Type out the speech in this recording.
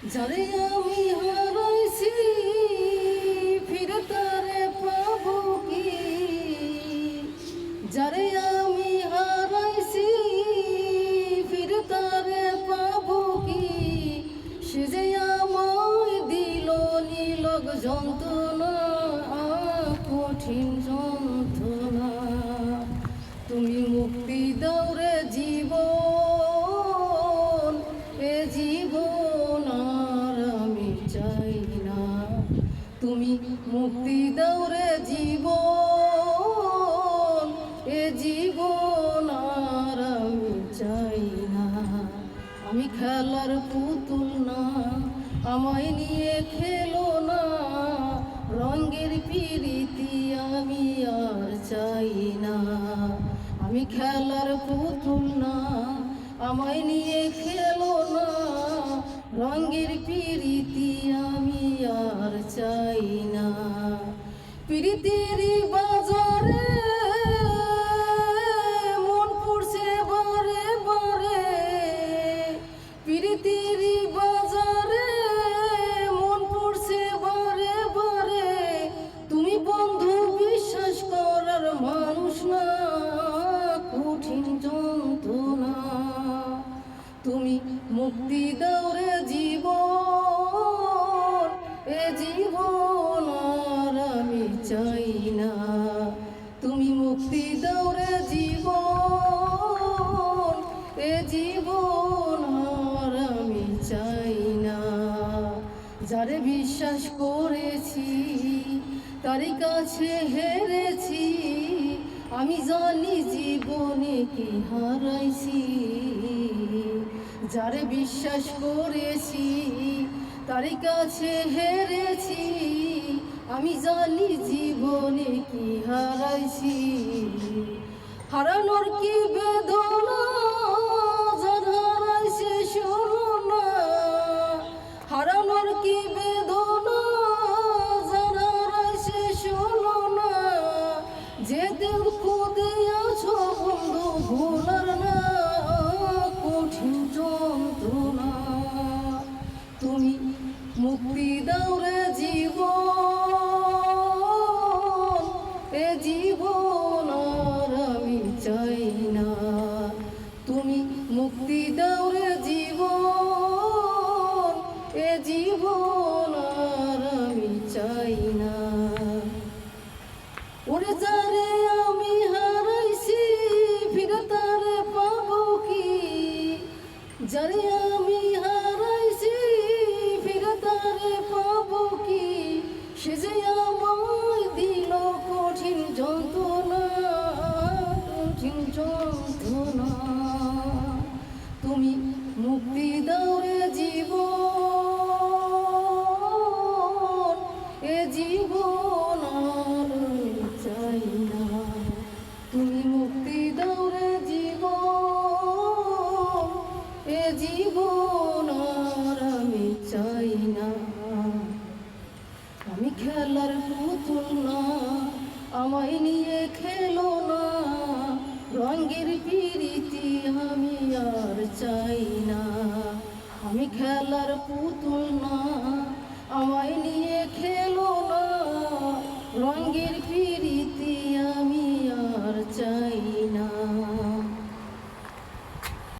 যারে আমি হারাইছি ফিরে তারে পাবো কি? যারে আমি হারাইছি ফিরে তারে পাবো কি? সে যে আমায় দিল নীলক যন্ত্রণা, কঠিন যন্ত্রণা। তুমি মুক্তি দাও রে জীবন, এ জীবন আর আমি চাই না। তুমি মুক্তি দাও রে জীবন, এ জীবন আর আমি চাই না। আমি খেলার পুতুল না, আমায় নিয়ে খেলো না। রঙের পিরিতি আমি আর চাই না। আমি খেলার পুতুল না, আমায় নিয়ে খেলো না। রঙের পিরিতি আমি আর চাই না। পিরিতির বাজারে মন পড়ছে বারে বারে। পিরিতির বাজারে মন পড়ছে বারে বারে। তুমি বন্ধু বিশ্বাস করার মানুষ না, কঠিন যন্ত্রণা। তুমি মুক্তি দাও রে জীবন, এ জীবন আর আমি চাই না। তুমি মুক্তি দাও রে জীবন, এ জীবন আর আমি চাই না। যারে বিশ্বাস করেছি তারই কাছে হেরেছি। আমি জানি জীবনে কি হারাইছি। যারে বিশ্বাস করেছি তারই কাছে হেরেছি। আমি জানি জীবনে কি হারাইছি। হারানোর কি বেদনা, যার হারাইছে শোনো না। হারানোর কি বেদনা, যার হারাইছে শোনো না। যে দুঃখ দিয়েছো বন্ধু ভোলার না, কঠিন যন্ত্রণা। তুমি মুক্তি দাও রে জীবন, এ জীবন আর আমি চাই না। তুমি মুক্তি দাও রে জীবন, এ জীবন আর আমি চাই না। ওরে যারে আমি হারাইছি ফিরে তারে পাবো কি? যারে আমি হারাইছি ফিরে তারে পাবো কি? সে যে আমায় দিল কঠিন যন্ত্রণা, কঠিন যন্ত্রণা। তুমি মুক্তি দাও রে জীবন, এ জীবন আর চাই না। তুমি মুক্তি দাও রে জীবন, এ জীবন আর আমি চাই না। আমি খেলার পুতুল না, আমায় নিয়ে খেলো না। রঙের পিরিতি আমি আর চাই না। আমি খেলার পুতুল না, আমায় নিয়ে খেলো না। রঙের পিরিতি